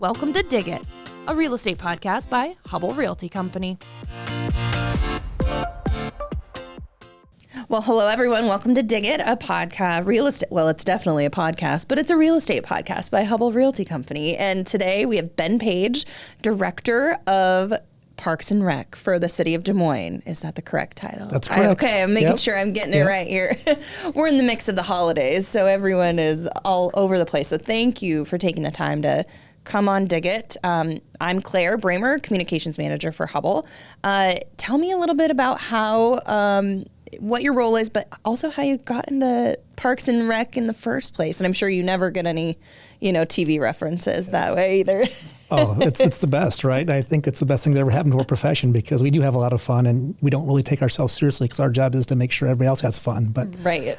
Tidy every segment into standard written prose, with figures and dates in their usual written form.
Welcome to Dig It, a real estate podcast by Hubbell Realty Company. Well, hello, everyone. Welcome to Dig It, a podcast, real estate. Well, it's definitely a podcast, but it's a real estate podcast by Hubbell Realty Company. And today we have BenPage, Director of Parks and Rec for the city of Des Moines. Is that the correct title? That's correct. Okay, I'm making sure I'm getting it right here. We're in the mix of the holidays, so everyone is all over the place. So thank you for taking the time to come on Dig It. I'm Claire Brehmer, Communications Manager for Hubbell. Tell me a little bit about how, what your role is, but also how you got into Parks and Rec in the first place. And I'm sure you never get any, TV references that way either. Oh, it's the best, right? I think it's the best thing that ever happened to our profession because we do have a lot of fun and we don't really take ourselves seriously because our job is to make sure everybody else has fun. But right.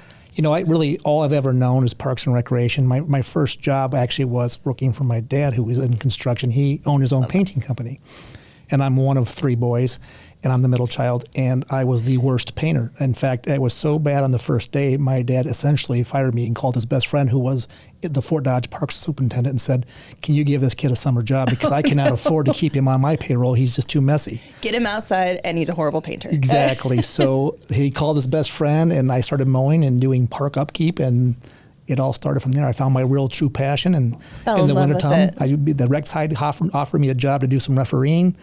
All I've ever known is Parks and Recreation. My first job actually was working for my dad, who was in construction. He owned his own painting company. And I'm one of three boys, and I'm the middle child, and I was the worst painter. In fact, I was so bad on the first day, my dad essentially fired me and called his best friend, who was the Fort Dodge Parks superintendent, and said, "Can you give this kid a summer job? Because I cannot afford to keep him on my payroll. He's just too messy." Get him outside, and he's a horrible painter. Exactly. So he called his best friend, and I started mowing and doing park upkeep, and it all started from there. I found my real true passion, and in the wintertime, the rec side offered me a job to do some refereeing,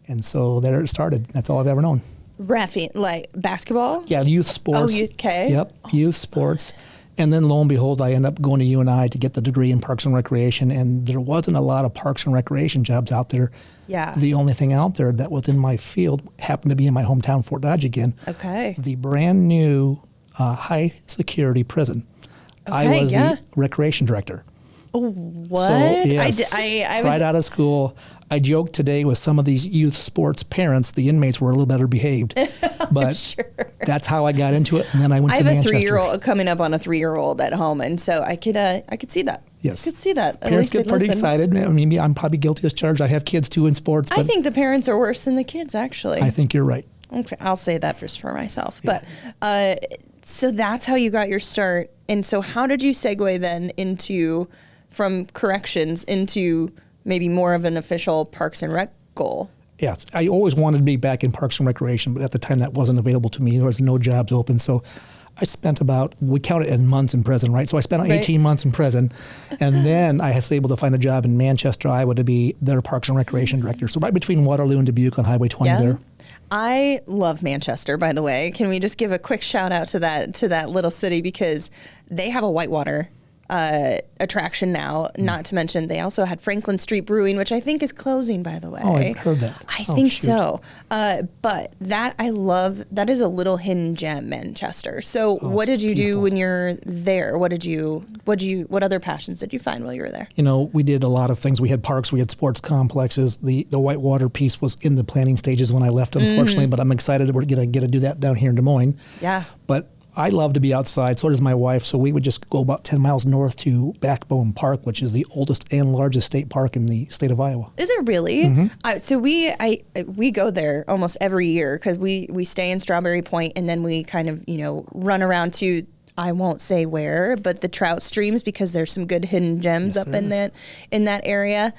and so there it started. That's all I've ever known. Reffing, like basketball? Yeah, youth sports. Oh, youth, okay. Yep, youth sports. And then lo and behold, I ended up going to UNI to get the degree in Parks and Recreation, and there wasn't a lot of Parks and Recreation jobs out there. Yeah. The only thing out there that was in my field happened to be in my hometown, Fort Dodge again. Okay. The brand new high security prison. Okay, I was the recreation director. Oh, what? So, yes, I was right out of school. I joked today with some of these youth sports parents, the inmates were a little better behaved. But sure. That's how I got into it. And then I went to Manchester. I have a 3-year-old coming up on a 3-year-old at home, and so I could see that. Yes. I could see that. Parents get pretty excited. I mean, I'm probably guilty as charged. I have kids too in sports. I think the parents are worse than the kids, actually. I think you're right. Okay, I'll say that just for myself. Yeah. But so that's how you got your start. And so how did you segue then from corrections into maybe more of an official Parks and Rec goal? Yes, I always wanted to be back in Parks and Recreation, but at the time that wasn't available to me. There was no jobs open. So I spent we count it as months in prison, right? So I spent 18 months in prison. And then I was able to find a job in Manchester, Iowa to be their Parks and Recreation director. So right between Waterloo and Dubuque on Highway 20 there. I love Manchester, by the way. Can we just give a quick shout out to that little city, because they have a whitewater attraction now. Not to mention they also had Franklin Street Brewing, which I think is closing, by the way. Oh, I heard that. I think so. But that I love. That is a little hidden gem, Manchester. So what did you do when you're there? What other passions did you find while you were there? We did a lot of things. We had parks, we had sports complexes. The whitewater piece was in the planning stages when I left, unfortunately, but I'm excited we're going to get to do that down here in Des Moines. Yeah. But I love to be outside, so does my wife, so we would just go about 10 miles north to Backbone Park, which is the oldest and largest state park in the state of Iowa. Is it really? Mm-hmm. So we go there almost every year because we stay in Strawberry Point, and then we kind of, run around to, I won't say where, but the trout streams, because there's some good hidden gems up in that area.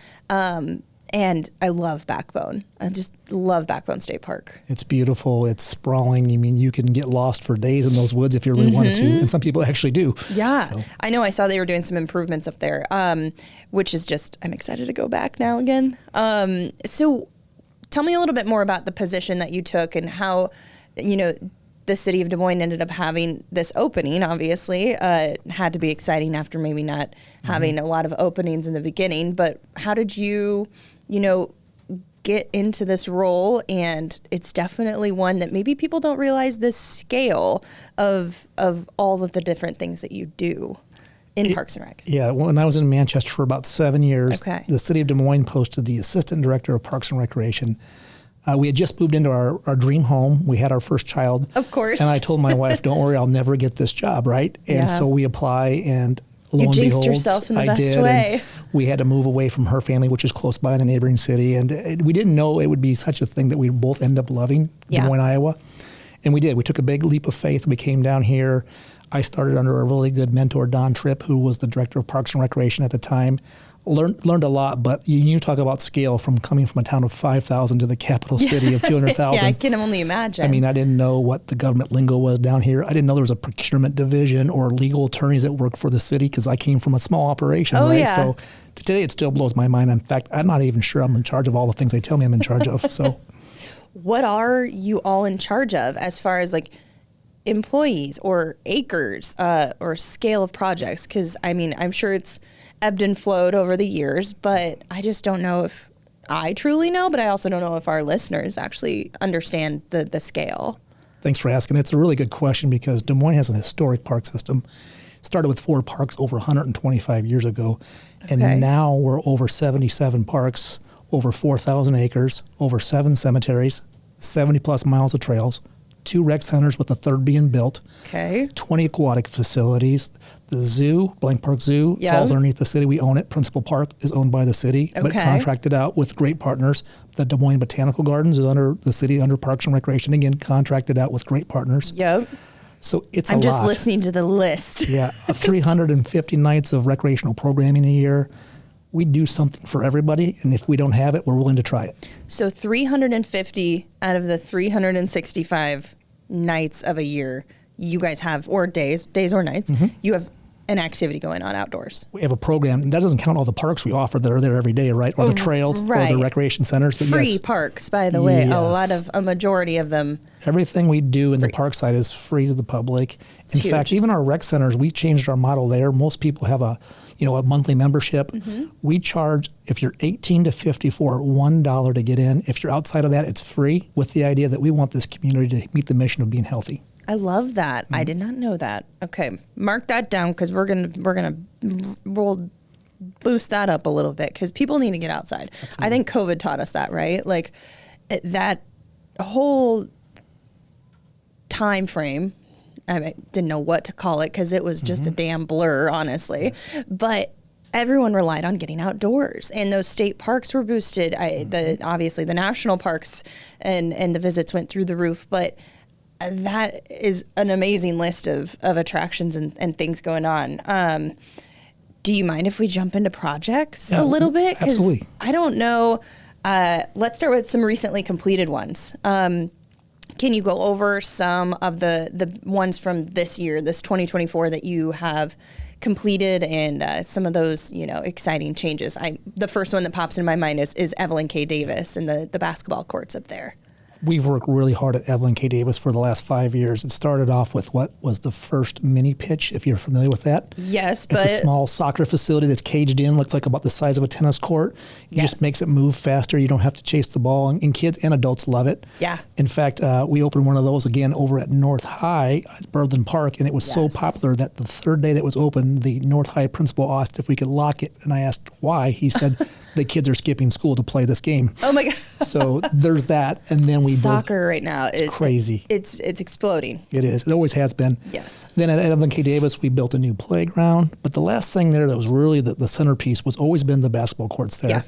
And I love Backbone. I just love Backbone State Park. It's beautiful. It's sprawling. I mean, you can get lost for days in those woods if you really wanted to, and some people actually do. Yeah. So. I know I saw they were doing some improvements up there, which is just, I'm excited to go back now again. So tell me a little bit more about the position that you took and how, the city of Des Moines ended up having this opening. Obviously, had to be exciting after maybe not having a lot of openings in the beginning, but how did you get into this role? And it's definitely one that maybe people don't realize the scale of all of the different things that you do in Parks and Rec. Yeah, when I was in Manchester for about 7 years, Okay. the city of Des Moines posted the assistant director of Parks and Recreation. We had just moved into our dream home. We had our first child. Of course. And I told my wife, don't worry, I'll never get this job, right? And so we apply, and lo and behold, jinxed yourself in the best way. We had to move away from her family, which is close by in a neighboring city. And we didn't know it would be such a thing that we both end up loving Des Moines, Iowa. And we did. We took a big leap of faith. We came down here. I started under a really good mentor, Don Tripp, who was the director of Parks and Recreation at the time. Learned a lot, but you talk about scale from coming from a town of 5,000 to the capital city of 200,000. Yeah, I can only imagine. I mean, I didn't know what the government lingo was down here. I didn't know there was a procurement division or legal attorneys that worked for the city because I came from a small operation, right? Yeah. So today it still blows my mind. In fact, I'm not even sure I'm in charge of all the things they tell me I'm in charge of. So, what are you all in charge of as far as like employees or acres or scale of projects? Because I mean, I'm sure it's ebbed and flowed over the years, but I just don't know if I truly know, but I also don't know if our listeners actually understand the scale. Thanks for asking. It's a really good question because Des Moines has an historic park system. Started with 4 parks over 125 years ago, and now we're over 77 parks, over 4,000 acres, over 7 cemeteries, 70 plus miles of trails, 2 rec centers with the 3rd being built, 20 aquatic facilities. The zoo, Blank Park Zoo, falls underneath the city. We own it. Principal Park is owned by the city, but contracted out with great partners. The Des Moines Botanical Gardens is under the city, under Parks and Recreation, again, contracted out with great partners. Yep. So it's I'm a just lot. listening to the list. Yeah, 350 nights of recreational programming a year. We do something for everybody, and if we don't have it, we're willing to try it. So 350 out of the 365 nights of a year you guys have, or days or nights, you have an activity going on outdoors. We have a program, and that doesn't count all the parks we offer that are there every day, right? Or the trails, or the recreation centers. But free parks, by the way. A majority of them. Everything we do in the park side is free to the public. In fact, even our rec centers, we changed our model there. Most people have a monthly membership. We charge, if you're 18 to 54, $1 to get in. If you're outside of that, it's free, with the idea that we want this community to meet the mission of being healthy. I love that. I did not know that. Okay, mark that down because we'll boost that up a little bit because people need to get outside. Absolutely. I think COVID taught us that, right? Like that whole time frame. I didn't know what to call it because it was just a damn blur, honestly. Yes. But everyone relied on getting outdoors, and those state parks were boosted. Obviously, the national parks and the visits went through the roof, but that is an amazing list of attractions and things going on. Do you mind if we jump into projects a little bit? Absolutely. I don't know. Let's start with some recently completed ones. Can you go over some of the ones from this year, this 2024, that you have completed, and some of those exciting changes? The first one that pops in my mind is Evelyn K. Davis and the basketball courts up there. We've worked really hard at Evelyn K. Davis for the last 5 years. It started off with what was the first mini pitch, if you're familiar with that. Yes, it's a small soccer facility that's caged in, looks like about the size of a tennis court. It just makes it move faster. You don't have to chase the ball, and kids and adults love it. Yeah. In fact, we opened one of those again over at North High at Berlin Park, and it was so popular that the 3rd day that was open, the North High principal asked if we could lock it, and I asked why. He said the kids are skipping school to play this game. Oh my God. So there's that, and then we soccer right now is crazy. It's exploding. It is. It always has been. Yes. Then at Evelyn K. Davis, we built a new playground. But the last thing there that was really the centerpiece was always been the basketball courts there. Yeah.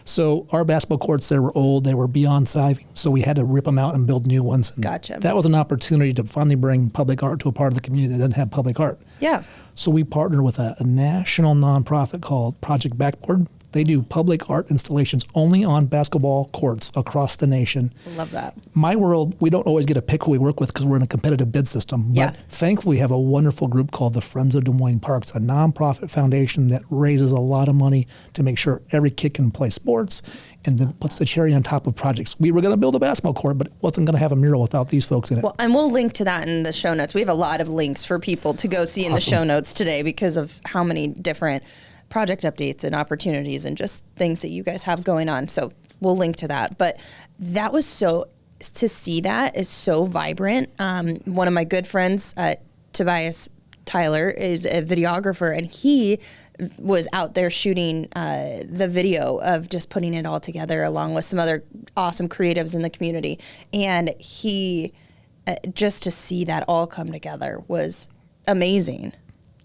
So our basketball courts there were old. They were beyond sizing. So we had to rip them out and build new ones. And gotcha. That was an opportunity to finally bring public art to a part of the community that doesn't have public art. Yeah. So we partnered with a national nonprofit called Project Backboard. They do public art installations only on basketball courts across the nation. Love that. My world, we don't always get to pick who we work with because we're in a competitive bid system. But thankfully, we have a wonderful group called the Friends of Des Moines Parks, a nonprofit foundation that raises a lot of money to make sure every kid can play sports, and then puts the cherry on top of projects. We were going to build a basketball court, but it wasn't going to have a mural without these folks in it. Well, and we'll link to that in the show notes. We have a lot of links for people to go see in the show notes today because of how many different project updates and opportunities and just things that you guys have going on. So we'll link to that. But that was to see that is so vibrant. One of my good friends, Tobias Tyler, is a videographer, and he was out there shooting the video of just putting it all together along with some other awesome creatives in the community. And he, just to see that all come together was amazing.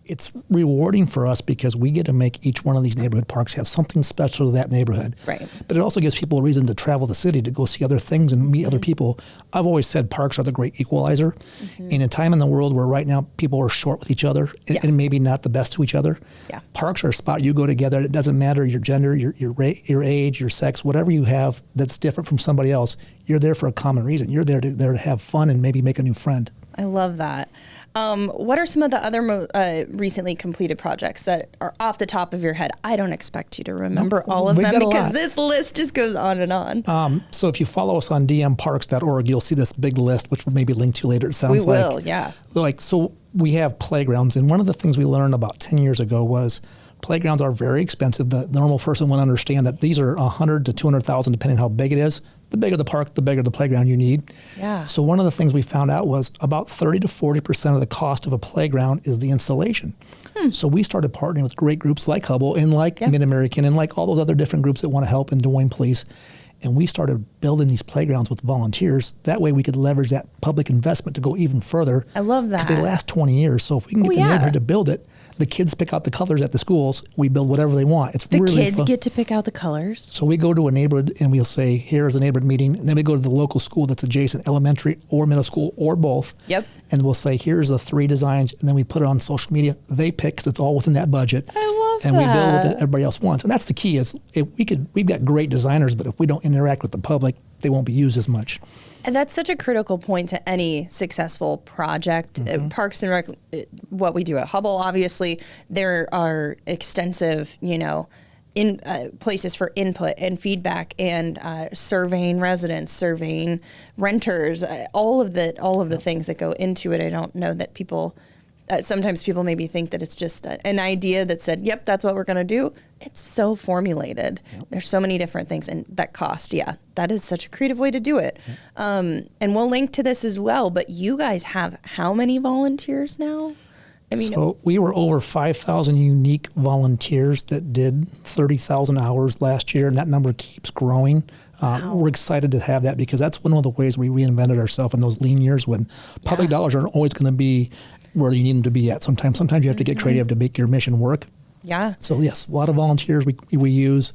it's rewarding for us because we get to make each one of these neighborhood parks have something special to that neighborhood. Right. But it also gives people a reason to travel the city to go see other things and meet other people. I've always said parks are the great equalizer. In a time in the world where right now people are short with each other and maybe not the best to each other, parks are a spot you go together. It doesn't matter your gender, your age, your sex, whatever you have that's different from somebody else. You're there for a common reason. You're there to have fun and maybe make a new friend. I love that. What are some of the other recently completed projects that are off the top of your head? I don't expect you to remember all of them because this list just goes on and on. So if you follow us on dmparks.org, you'll see this big list, which we'll maybe link to later. It sounds we will, yeah. So we have playgrounds, and one of the things we learned about 10 years ago was playgrounds are very expensive. The normal person would understand that these are $100,000 to $200,000 depending on how big it is. The bigger the park, the bigger the playground you need. Yeah. So one of the things we found out was about 30 to 40% of the cost of a playground is the installation. So we started partnering with great groups like Hubbell and like Mid-American and like all those other different groups that want to help in Des Moines Police. And we started building these playgrounds with volunteers. That way we could leverage that public investment to go even further. I love that. Because they last 20 years. So if we can get the neighborhood to build it, the kids pick out the colors at the schools. We build whatever they want. It's really fun. The kids get to pick out the colors? So we go to a neighborhood and we'll say, here's a neighborhood meeting. And then we go to the local school that's adjacent, elementary or middle school or both. Yep. And we'll say, here's the 3 designs. And then we put it on social media. They pick because it's all within that budget. I love and we build with it everybody else wants. And that's the key is we've got great designers, but if we don't interact with the public, they won't be used as much. And that's such a critical point to any successful project. Parks and Rec, what we do at Hubbell, obviously, there are extensive, in places for input and feedback and surveying residents, surveying renters, all of the things that go into it. I don't know that people. Sometimes people maybe think that it's just an idea that said, yep, that's what we're going to do. It's so formulated. There's so many different things and that cost. Yeah, that is such a creative way to do it. And we'll link to this as well. But you guys have how many volunteers now? So we were over 5,000 unique volunteers that did 30,000 hours last year, and that number keeps growing. We're excited to have that because that's one of the ways we reinvented ourselves in those lean years when public dollars aren't always going to be where you need them to be at. Sometimes you have to get creative to make your mission work. Yeah. So yes, a lot of volunteers we use.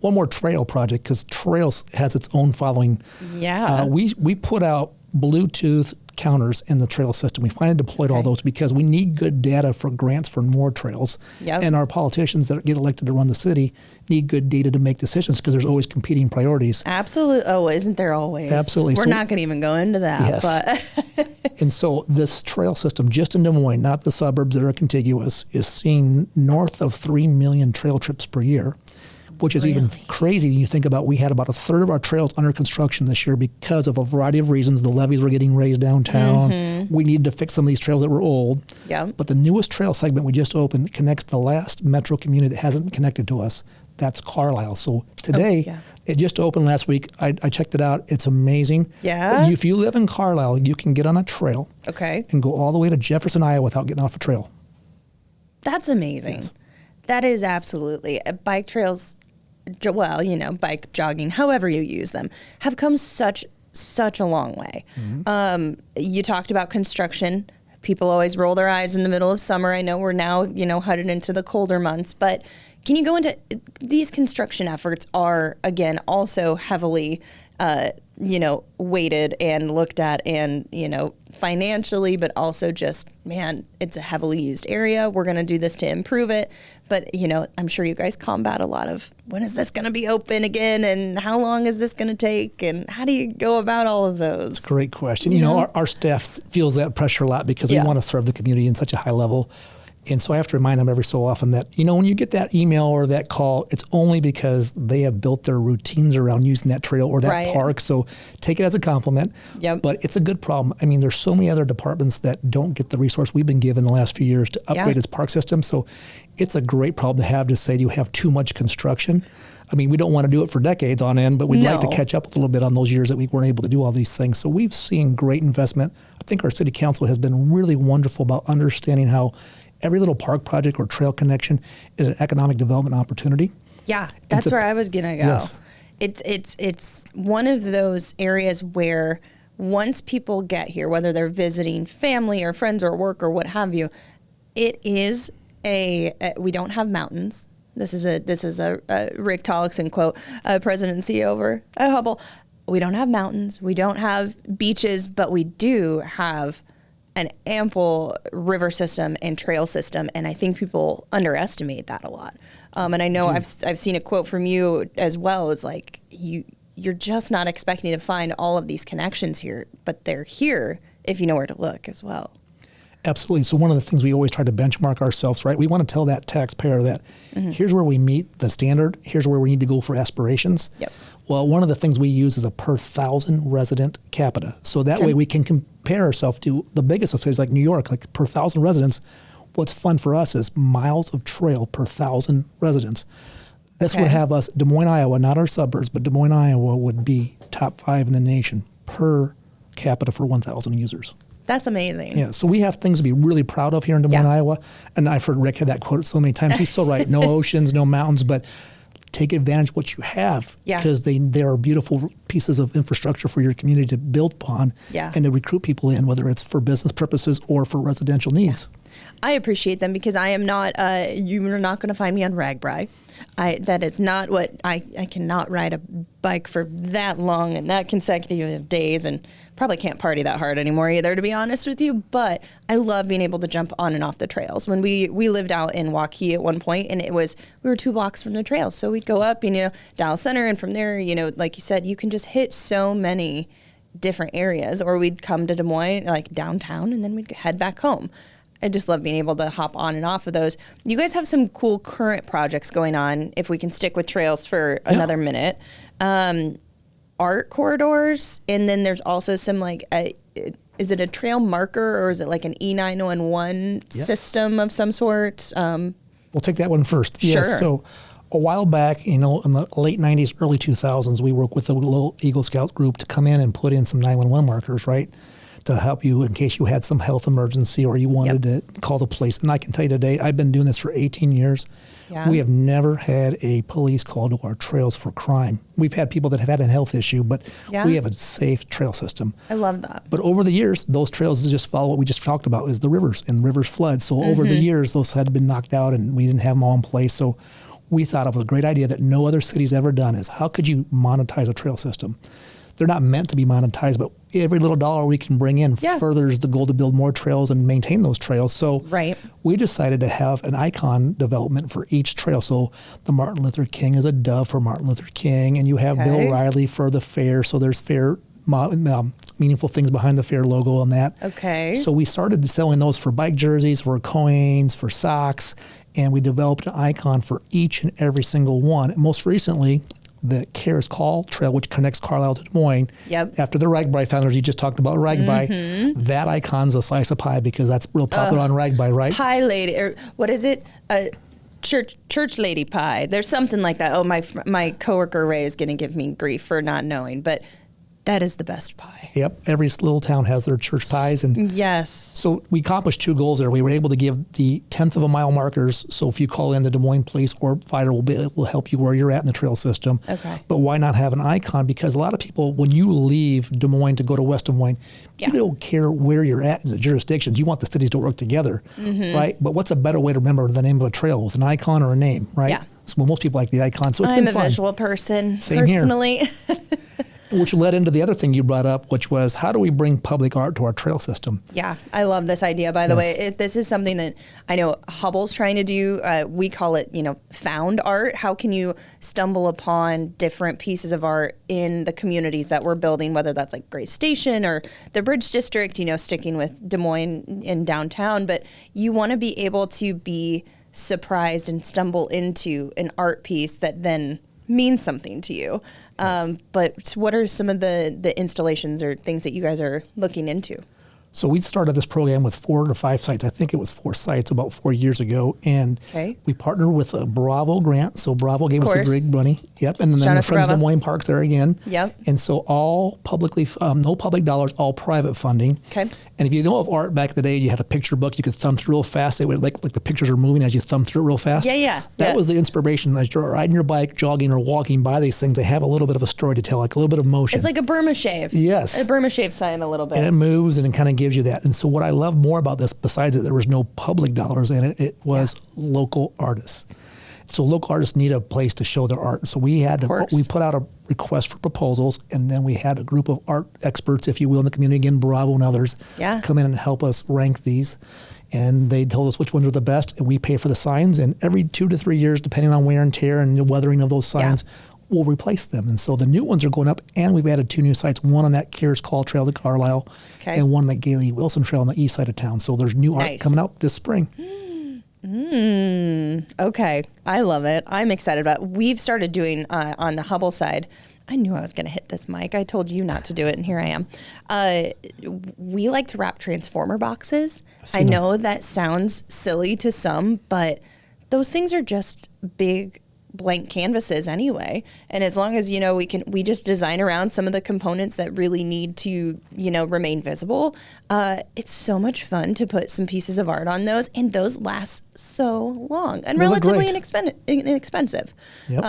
One more trail project because Trails has its own following. Yeah. We put out Bluetooth counters in the trail system. We finally deployed all those because we need good data for grants for more trails. Yep. And our politicians that get elected to run the city need good data to make decisions because there's always competing priorities. Absolutely. Oh, isn't there always? Absolutely. We're not going to even go into that. Yes. But and so this trail system, just in Des Moines, not the suburbs that are contiguous, is seeing north of 3 million trail trips per year, which is even crazy. You think about we had about a third of our trails under construction this year because of a variety of reasons. The levees were getting raised downtown. We needed to fix some of these trails that were old. Yeah. But the newest trail segment we just opened connects the last metro community that hasn't connected to us. That's Carlisle. So today, it just opened last week. I checked it out. It's amazing. Yeah. If you live in Carlisle, you can get on a trail and go all the way to Jefferson, Iowa without getting off a trail. That's amazing. Yes. That is absolutely. Bike trails, well, bike, jogging, however you use them, have come such a long way. You talked about construction. People always roll their eyes in the middle of summer. I know we're now, headed into the colder months, but can you go into these construction efforts are, again, also heavily, weighted and looked at and, financially, but also just, man, it's a heavily used area. We're going to do this to improve it. But, I'm sure you guys combat a lot of when is this going to be open again and how long is this going to take and how do you go about all of those? It's a great question. Our staff feels that pressure a lot because we want to serve the community in such a high level. And so I have to remind them every so often that, when you get that email or that call, it's only because they have built their routines around using that trail or that park. So take it as a compliment. Yep. But it's a good problem. I mean, there's so many other departments that don't get the resource we've been given the last few years to upgrade its park system. So it's a great problem to have to say, do you have too much construction? I mean, we don't want to do it for decades on end, but we'd like to catch up a little bit on those years that we weren't able to do all these things. So we've seen great investment. I think our city council has been really wonderful about understanding how every little park project or trail connection is an economic development opportunity. Yeah, that's where I was going to go. Yes. It's one of those areas where once people get here, whether they're visiting family or friends or work or what have you, It is we don't have mountains. This is a Rick Tollickson quote, President and CEO over at Hubbell. We don't have mountains. We don't have beaches, but we do have an ample river system and trail system, and I think people underestimate that a lot. And I know I've seen a quote from you as well. It's like you're just not expecting to find all of these connections here, but they're here if you know where to look as well. Absolutely. So one of the things we always try to benchmark ourselves, right? We want to tell that taxpayer that here's where we meet the standard, here's where we need to go for aspirations. Yep. Well, one of the things we use is a per 1,000 resident capita. So that way we can compare ourselves to the biggest of cities like New York, like per 1,000 residents. What's fun for us is miles of trail per 1,000 residents. This would have us, Des Moines, Iowa, not our suburbs, but Des Moines, Iowa would be top 5 in the nation per capita for 1,000 users. That's amazing. Yeah, so we have things to be really proud of here in Des Moines, Iowa. And I've heard Rick had that quote so many times. He's so right. No oceans, no mountains, but take advantage of what you have because they are beautiful pieces of infrastructure for your community to build upon and to recruit people in, whether it's for business purposes or for residential needs. I appreciate them because I am not, you're not going to find me on RAGBRAI. That is not what, I cannot ride a bike for that long and that consecutive days, and probably can't party that hard anymore either, to be honest with you. But I love being able to jump on and off the trails. When we lived out in Waukee at one point, and we were 2 blocks from the trails. So we'd go up, Dallas Center, and from there, like you said, you can just hit so many different areas. Or we'd come to Des Moines, like downtown, and then we'd head back home. I just love being able to hop on and off of those. You guys have some cool current projects going on, if we can stick with trails for another minute. Art corridors, and then there's also some is it a trail marker or is it like an E911 system of some sort? We'll take that one first. Sure. Yes, so a while back, in the late 90s, early 2000s, we worked with a little Eagle Scout group to come in and put in some 911 markers, right? To help you in case you had some health emergency or you wanted to call the police. And I can tell you today, I've been doing this for 18 years. Yeah. We have never had a police call to our trails for crime. We've had people that have had a health issue, but we have a safe trail system. I love that. But over the years, those trails just follow what we just talked about, is the rivers, and rivers flood. So over the years, those had been knocked out and we didn't have them all in place. So we thought of a great idea that no other city's ever done, is how could you monetize a trail system? They're not meant to be monetized, but every little dollar we can bring in furthers the goal to build more trails and maintain those trails. So we decided to have an icon development for each trail. So the Martin Luther King is a dove for Martin Luther King, and you have Bill Riley for the fair. So there's fair, meaningful things behind the fair logo on that. Okay. So we started selling those for bike jerseys, for coins, for socks, and we developed an icon for each and every single one. Most recently, the Cares Call Trail, which connects Carlisle to Des Moines. After the RAGBRAI founders, you just talked about RAGBRAI. That icon's a slice of pie because that's real popular on RAGBRAI, right? Pie lady, or what is it? Church lady pie. There's something like that. Oh, my coworker Ray is going to give me grief for not knowing, but that is the best pie. Yep. Every little town has their church pies. And so we accomplished 2 goals there. We were able to give the 1/10 of a mile markers. So if you call in the Des Moines Police or Fire, will help you where you're at in the trail system. Okay. But why not have an icon? Because a lot of people, when you leave Des Moines to go to West Des Moines, you don't care where you're at in the jurisdictions. You want the cities to work together, right? But what's a better way to remember the name of a trail, with an icon or a name, right? Yeah. So most people like the icon. So it's been fun. I'm a visual person, Same personally. Here. Which led into the other thing you brought up, which was how do we bring public art to our trail system? Yeah, I love this idea, by the way. This is something that I know Hubbell's trying to do. We call it, found art. How can you stumble upon different pieces of art in the communities that we're building, whether that's like Gray Station or the Bridge District, sticking with Des Moines in downtown. But you want to be able to be surprised and stumble into an art piece that then means something to you. But what are some of the installations or things that you guys are looking into? So we started this program with 4 to 5 sites. I think it was 4 sites about 4 years ago. And we partnered with a Bravo grant. So Bravo gave us a big money. Yep. And then the Friends Des Moines Parks there again. Yep. And so all publicly, no public dollars, all private funding. Okay. And if you know of art back in the day, you had a picture book you could thumb through real fast. It would like the pictures are moving as you thumb through it real fast. Yeah. That was the inspiration. As you're riding your bike, jogging, or walking by these things, they have a little bit of a story to tell, like a little bit of motion. It's like a Burma shave. Yes. A Burma shave sign a little bit. And it moves and it kind of gives gives you that. And so what I love more about this, besides that there was no public dollars in it, it was local artists. So local artists need a place to show their art. So we put out a request for proposals, and then we had a group of art experts, if you will, in the community, again, Bravo and others, come in and help us rank these. And they told us which ones were the best, and we pay for the signs. And every 2 to 3 years, depending on wear and tear and the weathering of those signs, we'll replace them. And so the new ones are going up, and we've added 2 new sites, one on that Kears Call Trail to Carlisle, and one on that Gailey Wilson Trail on the east side of town. So there's new art coming out this spring. Okay. I love it. I'm excited about it. We've started doing on the Hubbell side. I knew I was going to hit this mic. I told you not to do it, and here I am. We like to wrap transformer boxes. I know that sounds silly to some, but those things are just big blank canvases anyway. And as long as, we just design around some of the components that really need to, remain visible. It's so much fun to put some pieces of art on those, and those last so long and relatively inexpensive. Yep.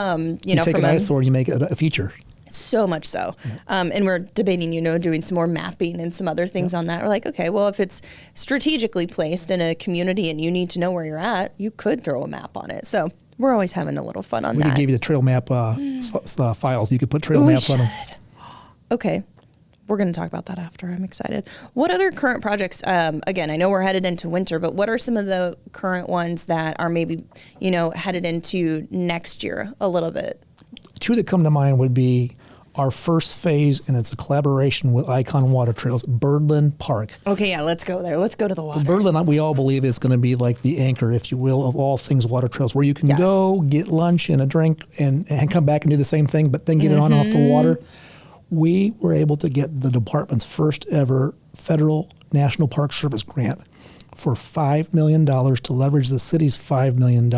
You take an eyesore and you make it a feature. So much so. And we're debating, doing some more mapping and some other things on that. We're like, okay, well, if it's strategically placed in a community and you need to know where you're at, you could throw a map on it. So we're always having a little fun on that. We could give you the trail map files. You could put trail maps on them. Okay. We're going to talk about that after. I'm excited. What other current projects, again, I know we're headed into winter, but what are some of the current ones that are maybe, headed into next year a little bit? 2 that come to mind would be our first phase, and it's a collaboration with Icon Water Trails, Birdland Park. Okay, yeah, let's go there. Let's go to the water. Birdland, we all believe, is going to be like the anchor, if you will, of all things water trails, where you can go, get lunch and a drink, and come back and do the same thing, but then get it on and off the water. We were able to get the department's first ever federal National Park Service grant for $5 million to leverage the city's $5 million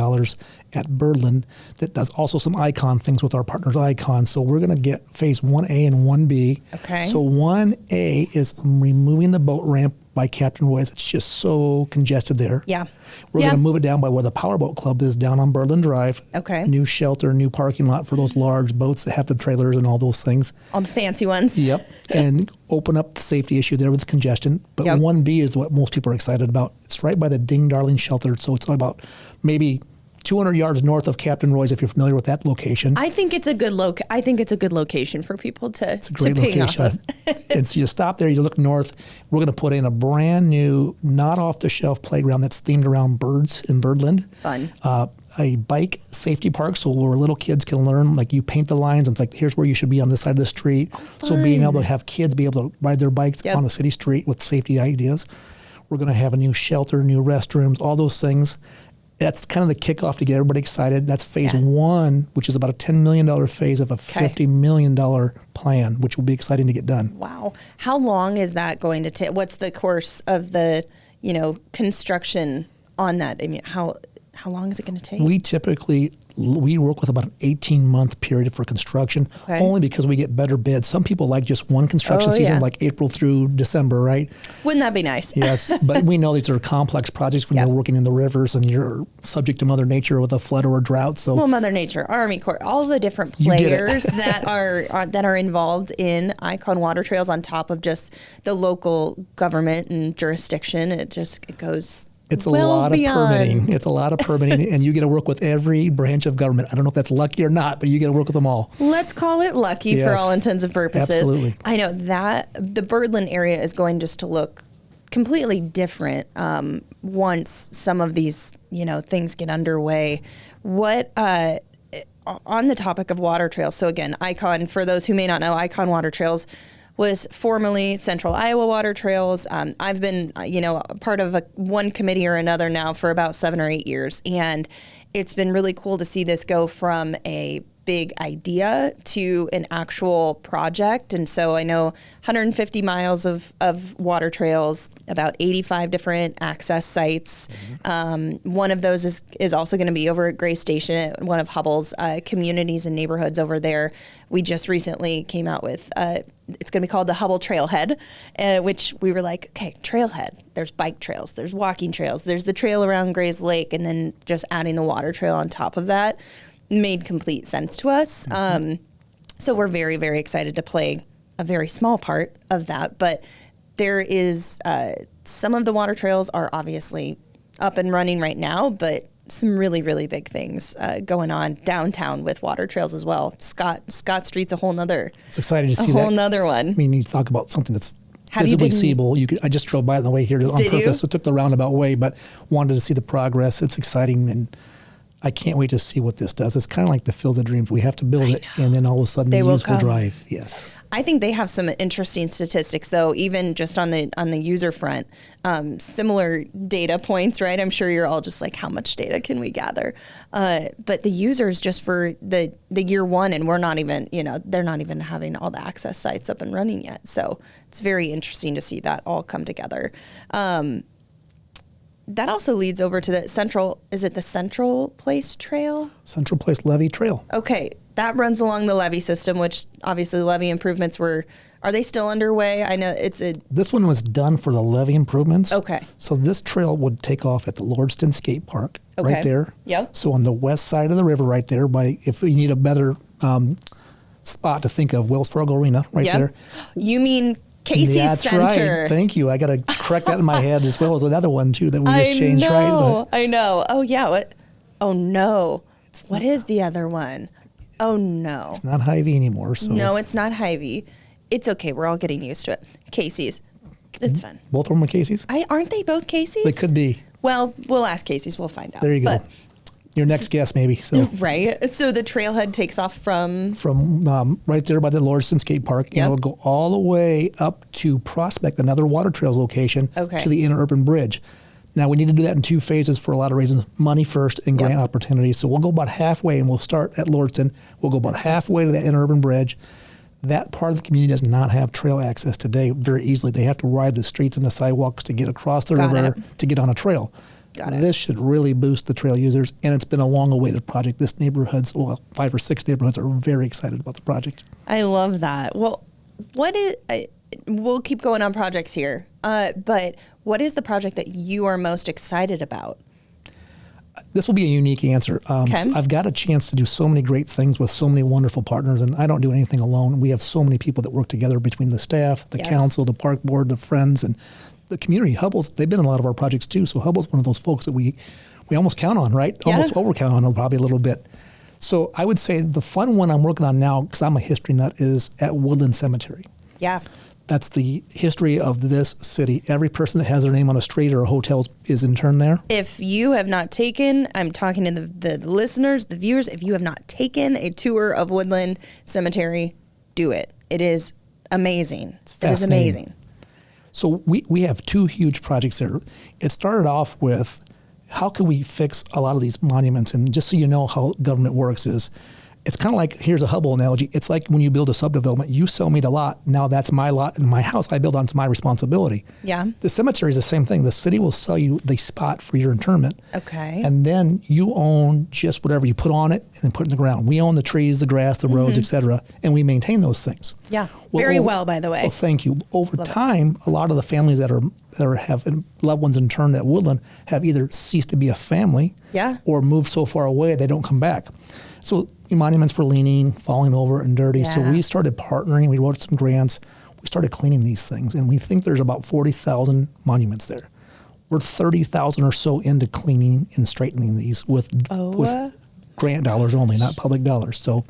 at Birdland that does also some Icon things with our partners Icon. So we're going to get phase 1A and 1B. Okay. So 1A is removing the boat ramp by Captain Roy's. It's just so congested there. Yeah. We're going to move it down by where the Powerboat Club is down on Birdland Drive. Okay. New shelter, new parking lot for those large boats that have the trailers and all those things. All the fancy ones. Yep. And open up the safety issue there with the congestion. But 1B is what most people are excited about. It's right by the Ding Darling shelter. So it's about maybe 200 yards north of Captain Roy's, if you're familiar with that location. I think it's a good location for people to It's a great ping location. off of. And so you stop there, you look north. We're going to put in a brand new, not off the shelf playground that's themed around birds in Birdland. Fun. A bike safety park, so where little kids can learn, like you paint the lines and it's like, here's where you should be on this side of the street. So being able to have kids be able to ride their bikes on a city street with safety ideas. We're going to have a new shelter, new restrooms, all those things. That's kind of the kickoff to get everybody excited. That's phase 1, which is about a $10 million phase of a $50 million plan, which will be exciting to get done. Wow. How long is that going to take? What's the course of the, construction on that? I mean, how long is it going to take? We work with about an 18-month period for construction, only because we get better bids. Some people like just one construction season, like April through December, right? Wouldn't that be nice? Yes, but we know these are complex projects when you're working in the rivers and you're subject to Mother Nature with a flood or a drought. So, Mother Nature, Army Corps, all the different players that are involved in Icon Water Trails on top of just the local government and jurisdiction. It goes. It's a lot of permitting. It's a lot of permitting, and you get to work with every branch of government. I don't know if that's lucky or not, but you get to work with them all. Let's call it lucky for all intents and purposes. Absolutely. I know that the Birdland area is going just to look completely different once some of these, things get underway. What on the topic of water trails? So again, Icon, for those who may not know, Icon Water Trails was formerly Central Iowa Water Trails. I've been, part of one committee or another now for about 7 or 8 years. And it's been really cool to see this go from a big idea to an actual project. And so I know 150 miles of water trails, about 85 different access sites. One of those is also going to be over at Gray Station at one of Hubbell's communities and neighborhoods over there. We just recently came out with it's going to be called the Hubbell Trailhead, which we were like, okay, trailhead. There's bike trails, there's walking trails, there's the trail around Gray's Lake, and then just adding the water trail on top of that made complete sense to us. So we're very, very excited to play a very small part of that. But there is some of the water trails are obviously up and running right now, but some really, really big things going on downtown with water trails as well. Scott Street's a whole nother. It's exciting to see a that. whole nother one. I mean, you talk about something that's visibly seeable. I just drove by on the way here on purpose. So took the roundabout way, but wanted to see the progress. It's exciting, and I can't wait to see what this does. It's kind of like the Field of Dreams. We have to build it, and then all of a sudden the use will drive. Yes. I think they have some interesting statistics, though, even just on the user front. Similar data points, right? I'm sure you're all just like, how much data can we gather? But the users just for the year one, and we're not even, they're not even having all the access sites up and running yet. So it's very interesting to see that all come together. That also leads over to the Central Place Trail? Central Place Levee Trail. Okay. That runs along the levee system, which obviously the levee improvements are they still underway? I know This one was done for the levee improvements. Okay. So this trail would take off at the Lordston Skate Park right there. Yep. So on the west side of the river right there, if we need a better spot to think of, Wells Fargo Arena right there. You mean Casey's Center. Right. Thank you. I got to correct that in my head, as well as another one too that we just changed, right? I know. Oh yeah. What? Oh no. What is the other one? Oh no. It's not Hy-Vee anymore. So no, it's not Hy-Vee. It's okay. We're all getting used to it. Casey's. It's fun. Both of them are Casey's? Aren't they both Casey's? They could be. Well, we'll ask Casey's. We'll find out. There you go. Your next guess, maybe. So. Right. So the trailhead takes off from right there by the Lordston Skate Park, and it'll go all the way up to Prospect, another water trails location, to the Interurban Bridge. Now, we need to do that in two phases for a lot of reasons. Money first and grant opportunities. So we'll go about halfway, and we'll start at Lordston. We'll go about halfway to the Interurban Bridge. That part of the community does not have trail access today very easily. They have to ride the streets and the sidewalks to get across the river to get on a trail. This should really boost the trail users, and it's been a long-awaited project. This neighborhood's, 5 or 6 neighborhoods are very excited about the project. I love that. Well, we'll keep going on projects here, but what is the project that you are most excited about? This will be a unique answer. So I've got a chance to do so many great things with so many wonderful partners, and I don't do anything alone. We have so many people that work together between the staff, the council, the park board, the friends, and the community. Hubbell's, they've been in a lot of our projects too, so Hubbell's one of those folks that we almost count on, right? Yeah. Almost over count on probably a little bit. So I would say the fun one I'm working on now, because I'm a history nut, is at Woodland Cemetery. Yeah. That's the history of this city. Every person that has their name on a street or a hotel is interned there. If you have not taken, I'm talking to the listeners, the viewers, if you have not taken a tour of Woodland Cemetery, do it. It is amazing. It is amazing. So we have 2 huge projects there. It started off with how can we fix a lot of these monuments? And just so you know how government works is, it's kind of like, here's a Hubbell analogy. It's like when you build a subdevelopment, you sell me the lot. Now that's my lot and my house I build on, it's my responsibility. Yeah. The cemetery is the same thing. The city will sell you the spot for your interment. Okay. And then you own just whatever you put on it and then put in the ground. We own the trees, the grass, the roads, etc., and we maintain those things. Yeah. Very well, by the way. Well, thank you. Over time, a lot of the families that have loved ones interned at Woodland have either ceased to be a family or moved so far away they don't come back. So monuments were leaning, falling over, and dirty. So we started partnering. We wrote some grants. We started cleaning these things, and we think there's about 40,000 monuments there. We're 30,000 or so into cleaning and straightening these with grant dollars only, not public dollars. So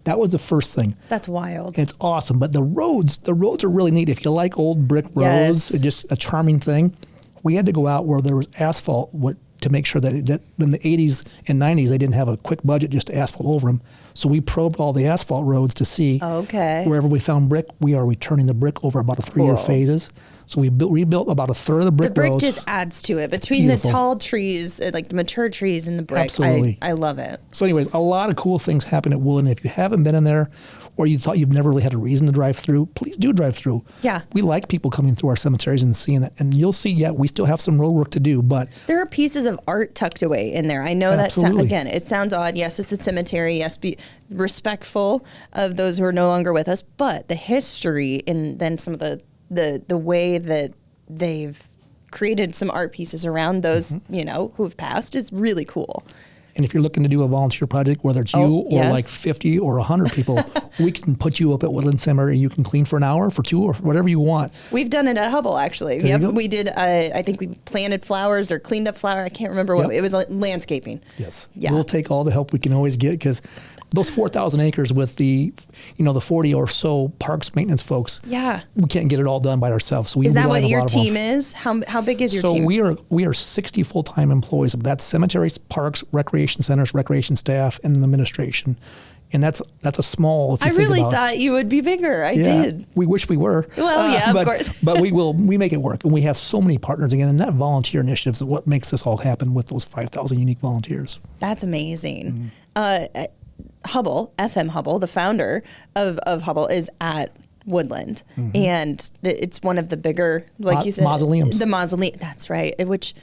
that was the first thing. That's wild. It's awesome. But the roads are really neat. If you like old brick roads, it's just a charming thing. We had to go out where there was asphalt to make sure that in the 80s and 90s, they didn't have a quick budget just to asphalt over them. So we probed all the asphalt roads to see wherever we found brick, we are returning the brick over about a 3-year phases. So we rebuilt about a third of the brick roads. The brick just adds to it. Between the tall trees, like the mature trees and the brick, absolutely. I love it. So anyways, a lot of cool things happen at Woodland. If you haven't been in there or you thought you've never really had a reason to drive through, please do drive through. Yeah. We like people coming through our cemeteries and seeing that. And you'll see, we still have some road work to do, but there are pieces of art tucked away in there. I know that, again, it sounds odd. Yes, it's a cemetery. Yes, be respectful of those who are no longer with us, but the history and then some of the way that they've created some art pieces around those, who have passed is really cool. And if you're looking to do a volunteer project, whether it's you or like 50 or 100 people, we can put you up at Woodland Cemetery. You can clean for an hour, for 2, or whatever you want. We've done it at Hubbell, actually. We did. I think we planted flowers or cleaned up flower. I can't remember what it was. Landscaping. Yes. Yeah. We'll take all the help we can always get, because those 4,000 acres with the 40 or so parks maintenance folks. Yeah. We can't get it all done by ourselves. So is that what your team is? How big is your team? So we are 60 full-time employees. That's cemeteries, parks, recreation centers, recreation staff, and administration. And that's a small. If you I really thought you would be bigger. I did. We wish we were. Well, of course. But we make it work, and we have so many partners again. And that volunteer initiative is what makes this all happen with those 5,000 unique volunteers. That's amazing. Hubbell, FM Hubbell, the founder of Hubbell, is at Woodland, and it's one of the bigger, like you said, mausoleums. The mausoleum. That's right. Which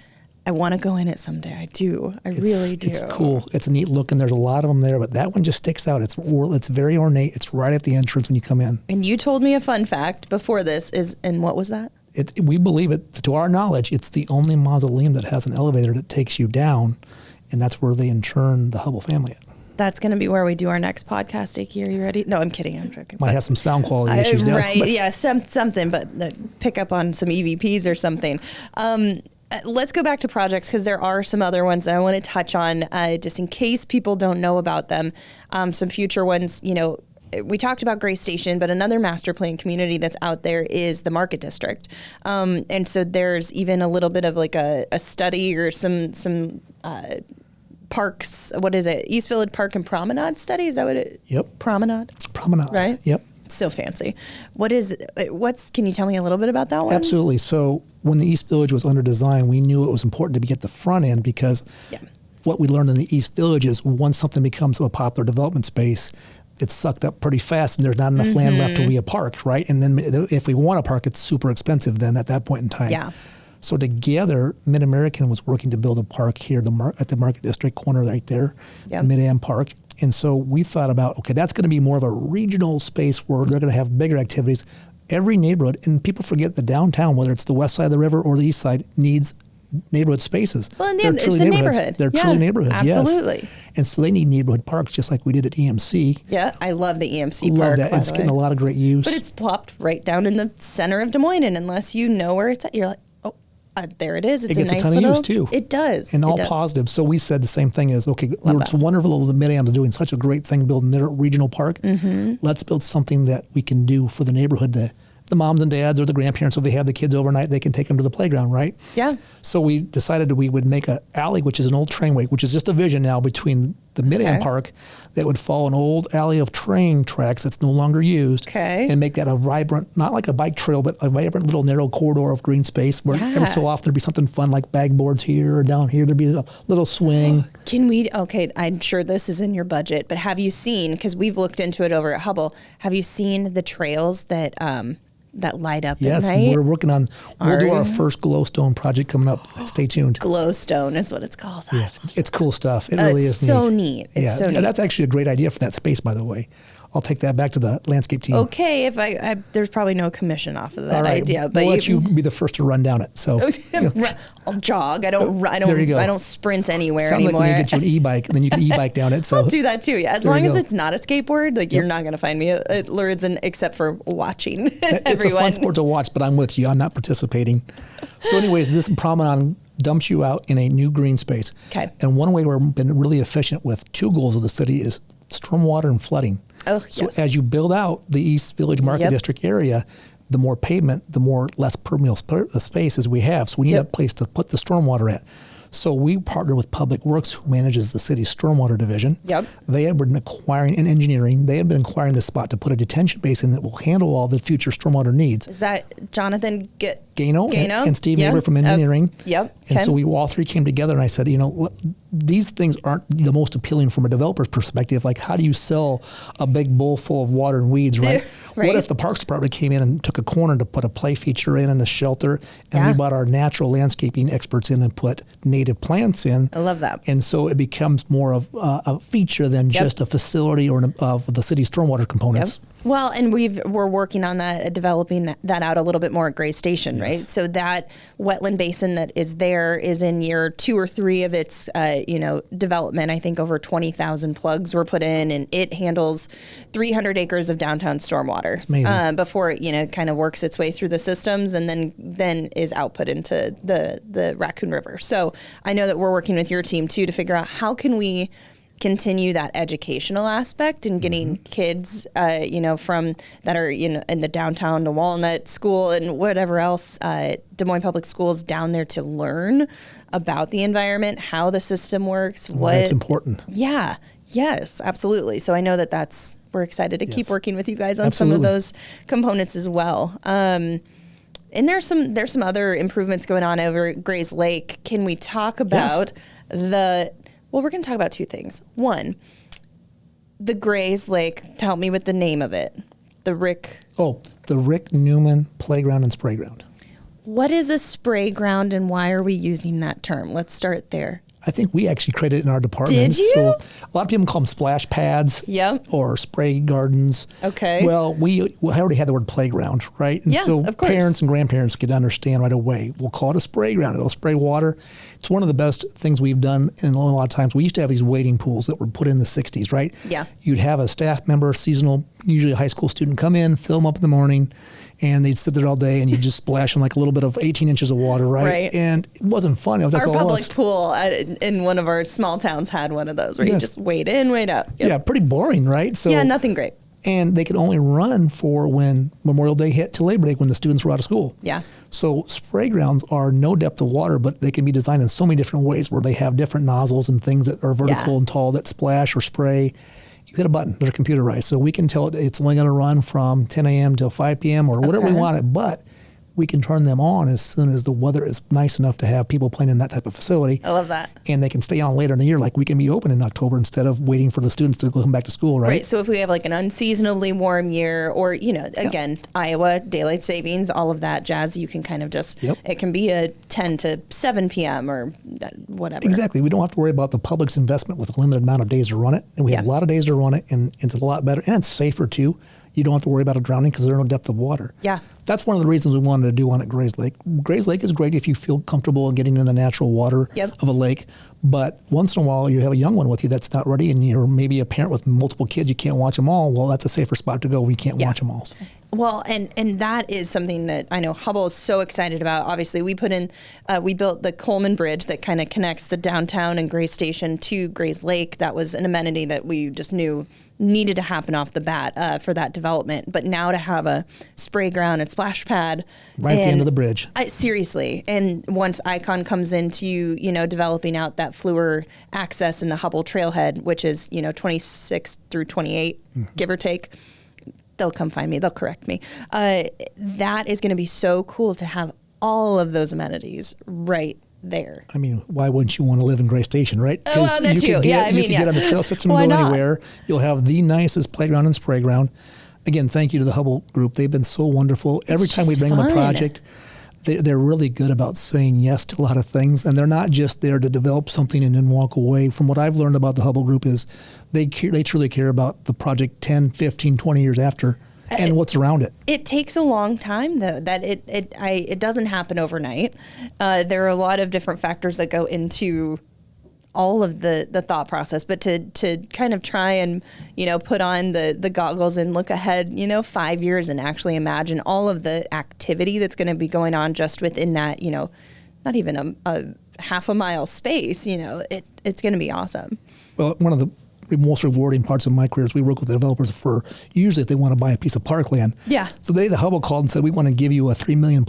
I want to go in it someday. I do. I really do. It's cool. It's a neat look, and there's a lot of them there, but that one just sticks out. It's very ornate. It's right at the entrance when you come in. And you told me a fun fact before this and what was that? We believe it, to our knowledge, it's the only mausoleum that has an elevator that takes you down, and that's where they intern the Hubbell family at. That's going to be where we do our next podcast, Ike. Are you ready? No, I'm kidding. I'm joking. Might have some sound quality issues now. Right, yeah, something, but pick up on some EVPs or something. Let's go back to projects, because there are some other ones that I want to touch on, just in case people don't know about them. Some future ones, we talked about Gray Station, but another master plan community that's out there is the Market District. And so there's even a little bit of like a study or some parks, what is it? East Village Park and Promenade study? Is that what it? Yep. Promenade, right? Yep. So fancy. Can you tell me a little bit about that one? Absolutely. So when the East Village was under design, we knew it was important to be at the front end, because what we learned in the East Village is once something becomes a popular development space, it's sucked up pretty fast, and there's not enough land left to be a park, right? And then if we want a park, it's super expensive then at that point in time. Yeah. So together, Mid-American was working to build a park here at the Market District corner right there, the Mid-Am Park. And so we thought about, okay, that's going to be more of a regional space where they're going to have bigger activities. Every neighborhood, and people forget the downtown, whether it's the west side of the river or the east side, needs neighborhood spaces. Well, in the end, it's a neighborhood. They're truly neighborhoods, absolutely. Yes. And so they need neighborhood parks, just like we did at EMC. Yeah, I love the EMC park. Love that. It's getting a lot of great use. But it's plopped right down in the center of Des Moines, and unless you know where it's at, you're like, there it is. It's it gets a nice a ton little, of use too. It does. And all positive. So we said the same thing as, okay, it's wonderful that Mid-Am is doing such a great thing building their regional park. Let's build something that we can do for the neighborhood, the moms and dads or the grandparents, if they have the kids overnight, they can take them to the playground, right? Yeah. So we decided that we would make an alley, which is an old trainway, which is just a vision now between the Mid-Am Park, that would follow an old alley of train tracks that's no longer used, and make that a vibrant, not like a bike trail, but a vibrant little narrow corridor of green space where every so often there'd be something fun like bag boards here or down here. There'd be a little swing. I'm sure this is in your budget, but have you seen, because we've looked into it over at Hubbell, have you seen the trails that light up at night? Yes, we're working on, we'll do our first glowstone project coming up. Stay tuned. Glowstone is what it's called. Yes, it's cool stuff. It really is neat. It's so neat. That's actually a great idea for that space, by the way. I'll take that back to the landscape team. Okay, if I there's probably no commission off of that idea, but we'll let you be the first to run down it. So I'll jog. I don't sprint anywhere anymore. Like when you get you an e-bike, then you can e-bike down it. So I'll do that too. Yeah, as long as it's not a skateboard, you're not going to find me at Lourdes, except for watching. It's a fun sport to watch, but I'm with you. I'm not participating. So, anyways, this promenade dumps you out in a new green space. Okay. And one way we've been really efficient with two goals of the city is stormwater and flooding. So as you build out the East Village Market District area, the more pavement, the more less permeable spaces we have. So we need a place to put the stormwater at. So we partner with Public Works, who manages the city's stormwater division. They had been acquiring, in engineering, they had been acquiring this spot to put a detention basin that will handle all the future stormwater needs. Is that Jonathan Gano and Steve Neighbor from engineering? And so we all three came together, and I said, these things aren't the most appealing from a developer's perspective. Like, how do you sell a big bowl full of water and weeds, right? What if the Parks Department came in and took a corner to put a play feature in and a shelter, and we brought our natural landscaping experts in and put native plants in? I love that. And so it becomes more of a feature than just a facility or of the city's stormwater components. Well, and we're working on that, developing that out a little bit more at Gray Station, right? So that wetland basin that is there is in year 2 or 3 of its, development. I think over 20,000 plugs were put in, and it handles 300 acres of downtown stormwater. It's amazing. Before it, kind of works its way through the systems and then is output into the Raccoon River. So I know that we're working with your team too to figure out how can we continue that educational aspect and getting kids, from that are, in the downtown, the Walnut School and whatever else, Des Moines Public Schools down there to learn about the environment, how the system works. It's important. Yeah. Yes, absolutely. So I know we're excited to keep working with you guys on Absolutely. some of those components as well. And there's some other improvements going on over at Grays Lake. Can we talk about Well, we're going to talk about 2 things. One, the Grays Lake, help me with the name of it. The Rick Newman Playground and Spray Ground. What is a spray ground and why are we using that term? Let's start there. I think we actually created it in our department. Did you? So a lot of people call them splash pads or spray gardens. Okay. Well, we already had the word playground, right? And so of course. parents and grandparents could understand right away. We'll call it a spray ground. It'll spray water. It's one of the best things we've done. And a lot of times we used to have these wading pools that were put in the 60s, right? Yeah. You'd have a staff member, seasonal, usually a high school student, come in, fill them up in the morning, and they'd sit there all day, and you just splash them like a little bit of 18 inches of water, right? Right. And it wasn't fun. That's Our all it public was. pool in one of our small towns had one of those where you just wade in, wade out. Yep. Yeah, pretty boring, right? So Yeah, nothing great. And they could only run for when Memorial Day hit to Labor Day when the students were out of school. Yeah. So spray grounds are no depth of water, but they can be designed in so many different ways where they have different nozzles and things that are vertical and tall that splash or spray. You hit a button, they're computerized. So we can tell it's only going to run from 10 a.m. till 5 p.m. or whatever we want it, but we can turn them on as soon as the weather is nice enough to have people playing in that type of facility. I love that. And they can stay on later in the year. Like we can be open in October instead of waiting for the students to come back to school, right? Right. So if we have like an unseasonably warm year or, again, Iowa, daylight savings, all of that jazz, you can kind of just, it can be a 10 to 7 p.m. or whatever. Exactly. We don't have to worry about the public's investment with a limited amount of days to run it. And we have a lot of days to run it, and it's a lot better. And it's safer, too. You don't have to worry about it drowning because there's no depth of water. Yeah. That's one of the reasons we wanted to do one at Grays Lake. Grays Lake is great if you feel comfortable getting in the natural water of a lake. But once in a while, you have a young one with you that's not ready, and you're maybe a parent with multiple kids. You can't watch them all. Well, that's a safer spot to go when you can't watch them all. So. Well, and that is something that I know Hubbell is so excited about. Obviously, we built the Coleman Bridge that kind of connects the downtown and Gray Station to Grays Lake. That was an amenity that we just knew needed to happen off the bat for that development. But now to have a spray ground and splash pad right at the end of the bridge. Seriously. And once Icon comes into, developing out that Fluor access in the Hubbell trailhead, which is, 26 through 28, give or take. They'll come find me. They'll correct me. That is going to be so cool to have all of those amenities right there. I mean, why wouldn't you want to live in Gray Station, right? Well, that's you. You can get on the trail system and go anywhere. You'll have the nicest playground and spray ground. Again, thank you to the Hubbell group. They've been so wonderful. Every time we bring them a project, they're really good about saying yes to a lot of things, and they're not just there to develop something and then walk away. From what I've learned about the Hubbell group is they truly care about the project 10, 15, 20 years after and what's around it. It takes a long time, though. That it doesn't happen overnight. There are a lot of different factors that go into all of the thought process, but to kind of try and, put on the goggles and look ahead, 5 years and actually imagine all of the activity that's going to be going on just within that, not even a half a mile space, it's going to be awesome. Well, one of the most rewarding parts of my career is we work with the developers for usually if they want to buy a piece of parkland. Yeah. So the Hubbell called and said, we want to give you a $3 million+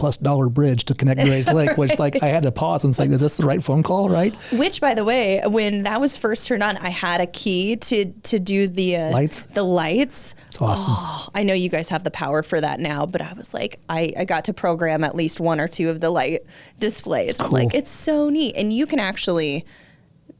bridge to connect Grays Lake, which I had to pause and say, is this the right phone call, right? Which, by the way, when that was first turned on, I had a key to do the lights. The lights. It's awesome. Oh, I know you guys have the power for that now, but I was like, I got to program at least one or two of the light displays. It's cool. I'm like, it's so neat. And you can actually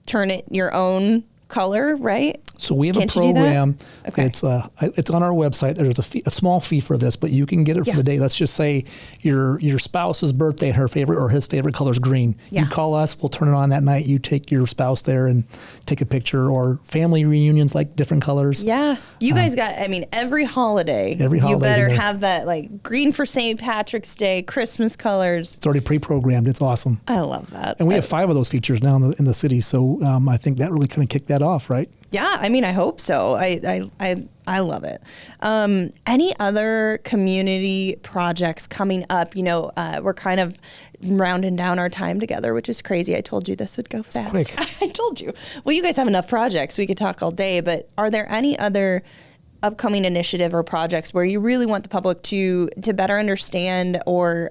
turn it your own color, right? So we have Can't a program. Okay. It's on our website. There's a small fee for this, but you can get it for the day. Let's just say your spouse's birthday, her favorite or his favorite color is green. Yeah. You call us, we'll turn it on that night. You take your spouse there and take a picture, or family reunions like different colors. Yeah. You guys got, I mean, every holiday you better have that, like green for St. Patrick's Day, Christmas colors. It's already pre-programmed. It's awesome. I love that. And we have 5 of those features now in the city. So I think that really kind of kicked that off, right? Yeah, I mean, I hope so. I love it. Any other community projects coming up? You know, we're kind of rounding down our time together, which is crazy. I told you this would go fast. It's quick. I told you. Well, you guys have enough projects. We could talk all day, but are there any other upcoming initiative or projects where you really want the public to better understand or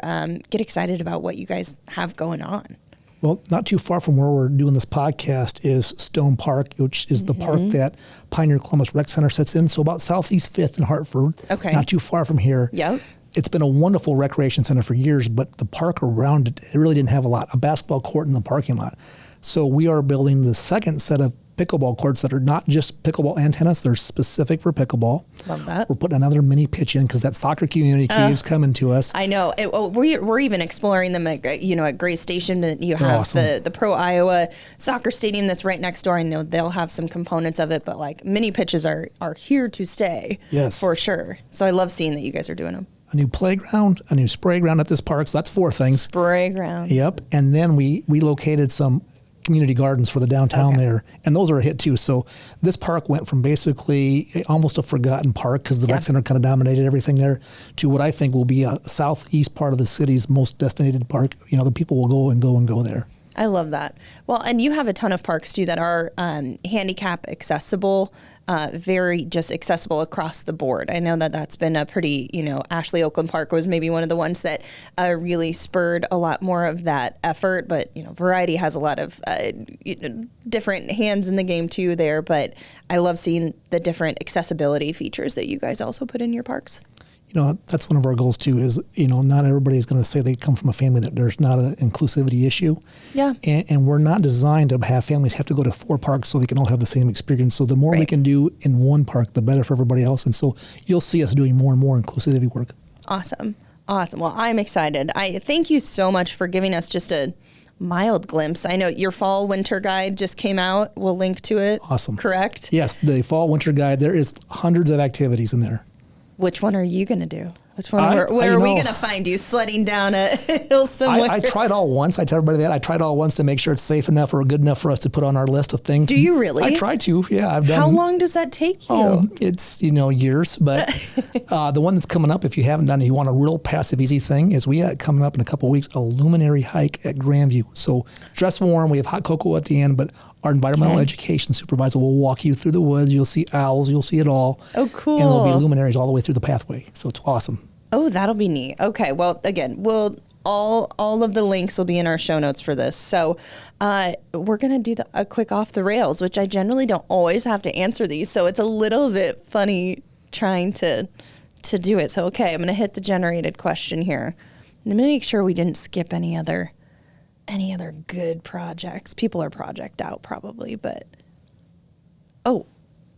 get excited about what you guys have going on? Well, not too far from where we're doing this podcast is Stone Park, which is the park that Pioneer Columbus Rec Center sits in. So about Southeast 5th in Hartford, not too far from here. Yep. It's been a wonderful recreation center for years, but the park around it really didn't have a basketball court in the parking lot. So we are building the second set of pickleball courts that are not just pickleball and tennis. They're specific for pickleball. Love that. We're putting another mini pitch in because that soccer community keeps coming to us. I know. We're even exploring them at Gray Station. You have awesome. the Pro Iowa soccer stadium that's right next door. I know they'll have some components of it, but like mini pitches are here to stay. Yes. For sure. So I love seeing that you guys are doing them. A new playground, a new spray ground at this park. So that's 4 things. Spray ground. Yep. And then we located some community gardens for the downtown there, and those are a hit too. So this park went from basically almost a forgotten park because the rec center kind of dominated everything there to what I think will be a southeast part of the city's most designated park. You know, the people will go and go there. I love that. Well, and you have a ton of parks too that are handicap accessible, very just accessible across the board. I know that that's been a pretty, Ashley Oakland Park was maybe one of the ones that really spurred a lot more of that effort. But, Variety has a lot of different hands in the game too there. But I love seeing the different accessibility features that you guys also put in your parks. That's one of our goals too is, not everybody is going to say they come from a family that there's not an inclusivity issue. Yeah. And we're not designed to have families have to go to 4 parks so they can all have the same experience. So the more we can do in one park, the better for everybody else. And so you'll see us doing more and more inclusivity work. Awesome. Well, I'm excited. I thank you so much for giving us just a mild glimpse. I know your fall winter guide just came out. We'll link to it. Awesome. Correct? Yes. The fall winter guide, there is hundreds of activities in there. Which one are you going to do? Which one? Where are we going to find you? Sledding down a hill somewhere? I tried all once. I tell everybody that. I tried all once to make sure it's safe enough or good enough for us to put on our list of things. Do you really? I try to. Yeah, I've done. How long does that take you? It's, years. But the one that's coming up, if you haven't done it, you want a real passive, easy thing, is we have coming up in a couple of weeks, a luminary hike at Grandview. So dress warm. We have hot cocoa at the end, but our environmental education supervisor will walk you through the woods. You'll see owls. You'll see it all. Oh, cool. And there'll be luminaries all the way through the pathway. So it's awesome. Oh, that'll be neat. Okay. Well, again, all of the links will be in our show notes for this. So we're going to do a quick off the rails, which I generally don't always have to answer these. So it's a little bit funny trying to do it. So, okay, I'm going to hit the generated question here. Let me make sure we didn't skip any other good projects. People are project out probably, but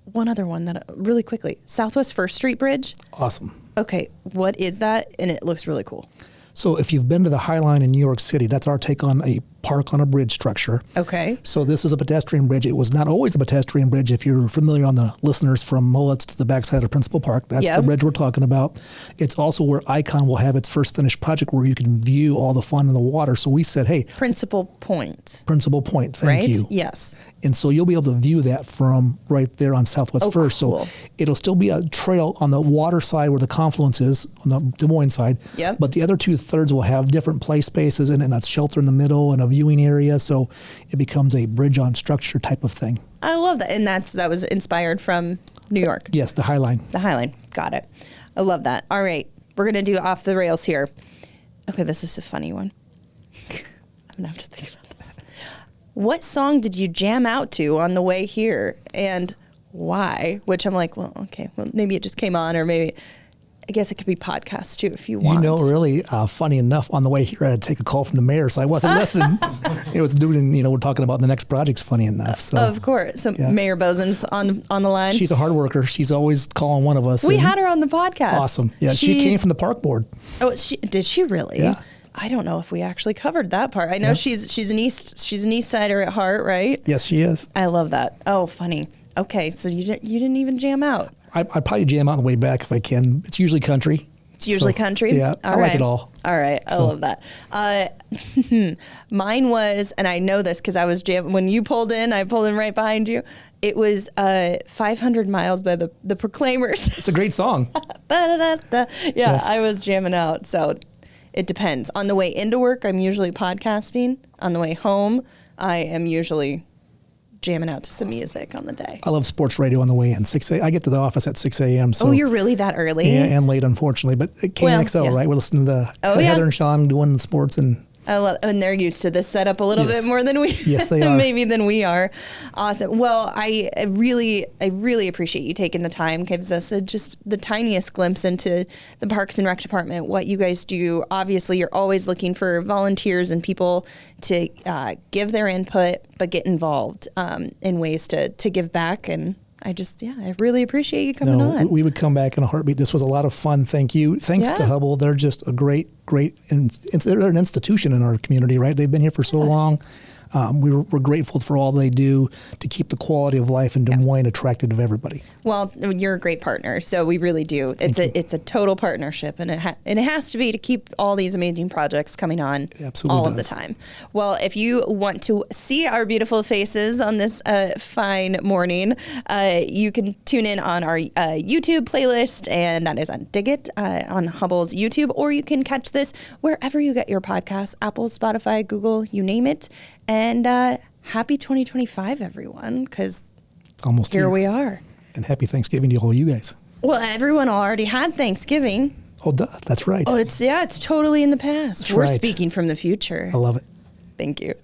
one other one that really quickly, Southwest First Street Bridge. Awesome. Okay, what is that? And it looks really cool. So if you've been to the High Line in New York City, that's our take on a park on a bridge structure. Okay. So this is a pedestrian bridge. It was not always a pedestrian bridge. If you're familiar on the listeners from Mullets to the backside of Principal Park, that's the bridge we're talking about. It's also where Icon will have its first finished project where you can view all the fun in the water. So we said, hey. Principal Point. Thank you. Yes. And so you'll be able to view that from right there on Southwest First. Cool. So it'll still be a trail on the water side where the confluence is, on the Des Moines side. Yep. But the other 2/3 will have different play spaces and a shelter in the middle and a viewing area. So it becomes a bridge on structure type of thing. I love that. And that was inspired from New York. Yes, the High Line. The High Line. Got it. I love that. All right. We're going to do off the rails here. Okay, this is a funny one. I'm going to have to think about this. What song did you jam out to on the way here and why? Which I'm like, well, okay, well, maybe it just came on or maybe guess it could be podcast too if you want. You know, really funny enough, on the way here, I had to take a call from the mayor, so I wasn't listening. It was doing, we're talking about the next project's funny enough. So of course. So Mayor Bozen's on the line. She's a hard worker. She's always calling one of us. We had her on the podcast. Awesome. Yeah, she came from the park board. Oh, did she really? Yeah. I don't know if we actually covered that part. I know she's an East Sider at heart, right? Yes, she is. I love that. Oh, funny. Okay, so you didn't even jam out. I probably jam out on the way back if I can. It's usually country. It's usually country? Yeah, I like it all. All right, I love that. Mine was, and I know this because I was jamming, when you pulled in, I pulled in right behind you. It was 500 Miles by the Proclaimers. It's a great song. Yeah, Yes. I was jamming out, so it depends. On the way into work, I'm usually podcasting. On the way home, I am usually jamming out to some music on the day. I love sports radio on the way in. I get to the office at 6 a.m. So you're really that early? Yeah, and late, unfortunately. But KNXL, right? We're listening to Heather and Sean doing the sports, and and they're used to this setup a little bit more than we. Yes, they are. Maybe than we are. Awesome. Well, I really appreciate you taking the time. Gives us just the tiniest glimpse into the Parks and Rec department, what you guys do. Obviously, you're always looking for volunteers and people to give their input, but get involved in ways to give back. And I really appreciate you coming on. We would come back in a heartbeat. This was a lot of fun. Thank you. Thanks to Hubbell. They're just a great, they're an institution in our community, right? They've been here for so long. We're grateful for all they do to keep the quality of life in Des Moines attractive to everybody. Well, you're a great partner, so we really do. It's a total partnership, and it has to be to keep all these amazing projects coming on all of the time. Well, if you want to see our beautiful faces on this fine morning, you can tune in on our YouTube playlist, and that is on Dig It on Hubbell's YouTube, or you can catch this wherever you get your podcasts, Apple, Spotify, Google, you name it. And happy 2025, everyone, because almost here we are. And happy Thanksgiving to all you guys. Well, everyone already had Thanksgiving. Oh, duh. That's right. Oh, it's totally in the past. That's We're right. speaking from the future. I love it. Thank you.